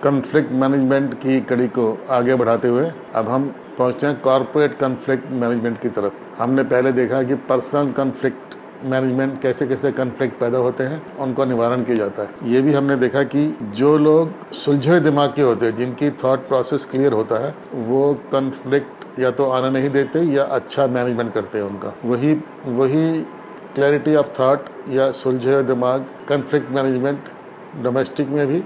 Conflict management की कड़ी को आगे बढ़ाते हुए अब हम पहुंचते हैं कॉर्पोरेट कॉन्फ्लिक्ट मैनेजमेंट की तरफ। हमने पहले देखा कि पर्सनल कॉन्फ्लिक्ट मैनेजमेंट कैसे कैसे कॉन्फ्लिक्ट पैदा होते हैं, उनका निवारण किया जाता है। ये भी हमने देखा कि जो लोग सुलझे हुए दिमाग के होते हैं, जिनकी थॉट प्रोसेस क्लियर होता है, वो कॉन्फ्लिक्ट या तो आने नहीं देते या अच्छा मैनेजमेंट करते हैं उनका। वही क्लैरिटी ऑफ थॉट या सुलझे हुए दिमाग, कॉन्फ्लिक्ट मैनेजमेंट डोमेस्टिक में भी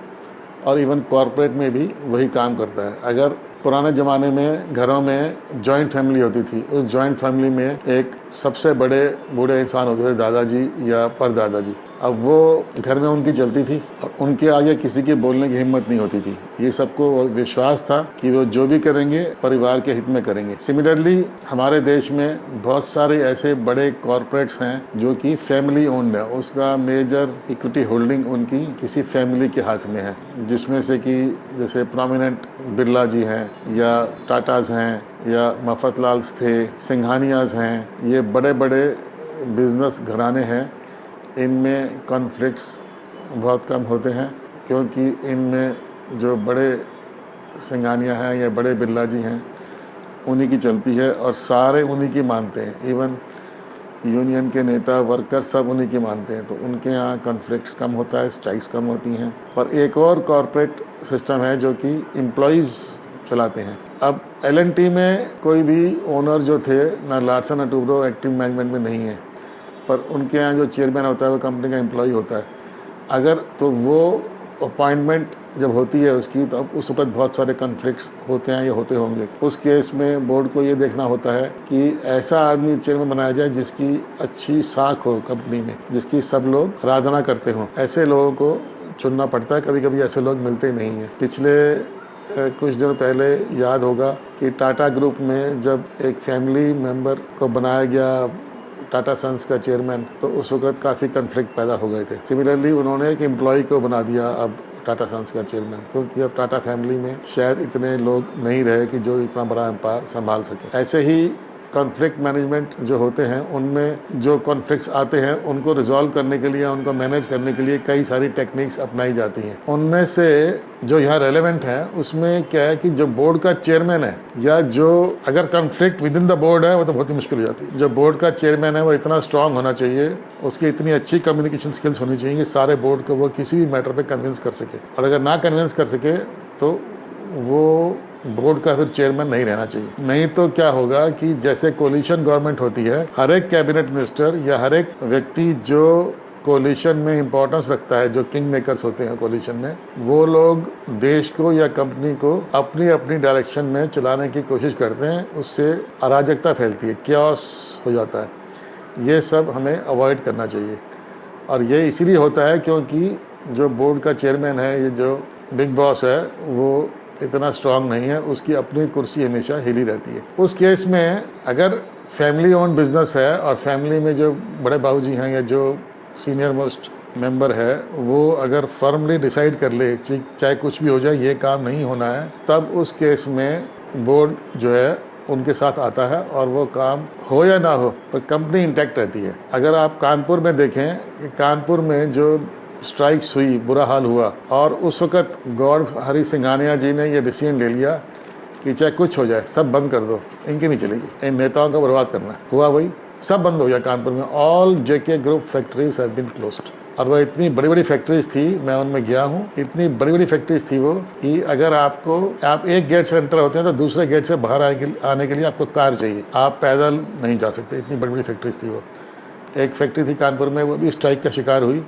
और इवन कॉर्पोरेट में भी वही काम करता है। अगर पुराने ज़माने में घरों में जॉइंट फैमिली होती थी, उस जॉइंट फैमिली में एक सबसे बड़े बूढ़े इंसान होते थे, दादाजी या परदादाजी। अब वो घर में उनकी चलती थी और उनके आगे किसी के बोलने की हिम्मत नहीं होती थी। ये सबको विश्वास था कि वो जो भी करेंगे परिवार के हित में करेंगे। सिमिलरली हमारे देश में बहुत सारे ऐसे बड़े कॉरपोरेट्स हैं जो कि फैमिली ओन्ड है, उसका मेजर इक्विटी होल्डिंग उनकी किसी फैमिली के हाथ में है, जिसमें से कि जैसे प्रोमिनेंट बिरला जी हैं या टाटाज हैं या मफतलाल्स थे, सिंघानियाज हैं। ये बड़े बड़े बिजनेस घराने हैं। इनमें कॉन्फ्लिक्ट्स बहुत कम होते हैं क्योंकि इनमें जो बड़े सिंघानिया हैं या बड़े बिरला जी हैं, उन्हीं की चलती है और सारे उन्हीं की मानते हैं। इवन यूनियन के नेता, वर्कर सब उन्हीं की मानते हैं, तो उनके यहाँ कॉन्फ्लिक्ट्स कम होता है, स्ट्राइक्स कम होती हैं। पर एक और कॉर्पोरेट सिस्टम है जो कि एम्प्लॉयज़ चलाते हैं। अब L&T में कोई भी ओनर जो थे, ना लार्सन ना टूब्रो एक्टिव मैनेजमेंट में नहीं है, पर उनके यहाँ जो चेयरमैन होता है वो कंपनी का एम्प्लॉय होता है। अगर तो वो अपॉइंटमेंट जब होती है उसकी, तो अब उस वक्त बहुत सारे कॉन्फ्लिक्ट्स होते हैं या होते होंगे। उस केस में बोर्ड को ये देखना होता है कि ऐसा आदमी चेयरमैन बनाया जाए जिसकी अच्छी साख हो कंपनी में, जिसकी सब लोग आराधना करते हों। ऐसे लोगों को चुनना पड़ता है। कभी कभी ऐसे लोग मिलते नहीं हैं। पिछले कुछ दिन पहले याद होगा कि टाटा ग्रुप में जब एक फैमिली मेंबर को बनाया गया टाटा सन्स का चेयरमैन, तो उस वक्त काफ़ी कॉन्फ्लिक्ट पैदा हो गए थे। सिमिलरली उन्होंने एक एम्प्लॉय को बना दिया अब टाटा सन्स का चेयरमैन, क्योंकि अब टाटा फैमिली में शायद इतने लोग नहीं रहे कि जो इतना बड़ा एम्पायर संभाल सके। ऐसे ही कॉन्फ्लिक्ट मैनेजमेंट जो होते हैं, उनमें जो कॉन्फ्लिक्ट्स आते हैं उनको रिजॉल्व करने के लिए, उनको मैनेज करने के लिए कई सारी टेक्निक्स अपनाई जाती हैं। उनमें से जो यहाँ रेलेवेंट है उसमें क्या है कि जो बोर्ड का चेयरमैन है, या जो अगर conflict with in the board है, वो तो बहुत ही मुश्किल हो जाती है। जो बोर्ड का चेयरमैन है वो इतना स्ट्रांग होना चाहिए, उसकी इतनी अच्छी कम्युनिकेशन स्किल्स होनी चाहिए कि सारे बोर्ड को वो किसी भी मैटर पे कन्विंस कर सके। और अगर ना कन्विंस कर सके तो वो बोर्ड का फिर चेयरमैन नहीं रहना चाहिए। नहीं तो क्या होगा कि जैसे कोलिशन गवर्नमेंट होती है, हर एक कैबिनेट मिनिस्टर या हर एक व्यक्ति जो कोलिशन में इंपॉर्टेंस रखता है, जो किंग मेकर्स होते हैं कोलिशन में, वो लोग देश को या कंपनी को अपनी अपनी डायरेक्शन में चलाने की कोशिश करते हैं। उससे अराजकता फैलती है, क्यास हो जाता है। ये सब हमें अवॉइड करना चाहिए। और ये इसीलिए होता है क्योंकि जो बोर्ड का चेयरमैन है, ये जो बिग बॉस है, वो इतना स्ट्रांग नहीं है, उसकी अपनी कुर्सी हमेशा हिली रहती है। उस केस में अगर फैमिली ओन बिजनेस है और फैमिली में जो बड़े बाबूजी हैं या जो सीनियर मोस्ट मेंबर है, वो अगर फर्मली डिसाइड कर ले चाहे कुछ भी हो जाए ये काम नहीं होना है, तब उस केस में बोर्ड जो है उनके साथ आता है और वो काम हो या ना हो, पर कंपनी इंटैक्ट रहती है। अगर आप कानपुर में देखें कि कानपुर में जो स्ट्राइक्स हुई, बुरा हाल हुआ, और उस वक्त गौड़ हरि सिंघानिया जी ने ये डिसीजन ले लिया कि चाहे कुछ हो जाए सब बंद कर दो, इनकी नहीं चलेगी, इन नेताओं का बर्बाद करना। हुआ वही, सब बंद हो गया कानपुर में। All JK group factories have been closed. और वो इतनी बड़ी बड़ी फैक्ट्रीज थी, मैं उनमें गया हूँ, इतनी बड़ी बड़ी फैक्ट्रीज थी वो कि अगर आप एक गेट से एंटर होते हैं तो दूसरे गेट से बाहर आने के लिए आपको कार चाहिए, आप पैदल नहीं जा सकते। इतनी बड़ी बड़ी फैक्ट्रीज थी वो। एक फैक्ट्री थी कानपुर में, वो भी स्ट्राइक का शिकार हुई,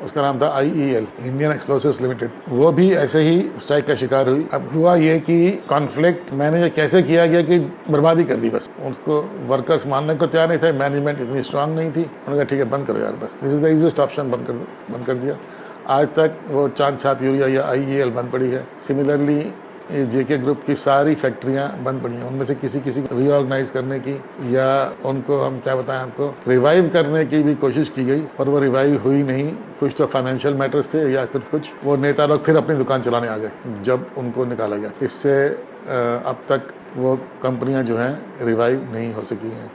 उसका नाम था IEL, इंडियन एक्सप्लोसिव्स लिमिटेड। वो भी ऐसे ही स्ट्राइक का शिकार हुई। अब हुआ ये कि कॉन्फ्लिक्ट मैनेज कैसे किया गया कि बर्बादी कर दी बस। उनको वर्कर्स मानने को तैयार नहीं थे, मैनेजमेंट इतनी स्ट्रांग नहीं थी। उन्होंने कहा ठीक है बंद करो यार, बस this is the easiest option, बंद कर दिया। आज तक वो चांद छाप यूरिया या IEL बंद पड़ी है। सिमिलरली जेके ग्रुप की सारी फैक्ट्रियां बंद पड़ी हैं। उनमें से किसी को रीऑर्गेनाइज करने की या उनको हम क्या बताएं, आपको रिवाइव करने की भी कोशिश की गई, पर वो रिवाइव हुई नहीं। कुछ तो फाइनेंशियल मैटर्स थे या कुछ वो नेता लोग फिर अपनी दुकान चलाने आ गए जब उनको निकाला गया। इससे अब तक वो कंपनियां जो हैं रिवाइव नहीं हो सकी हैं।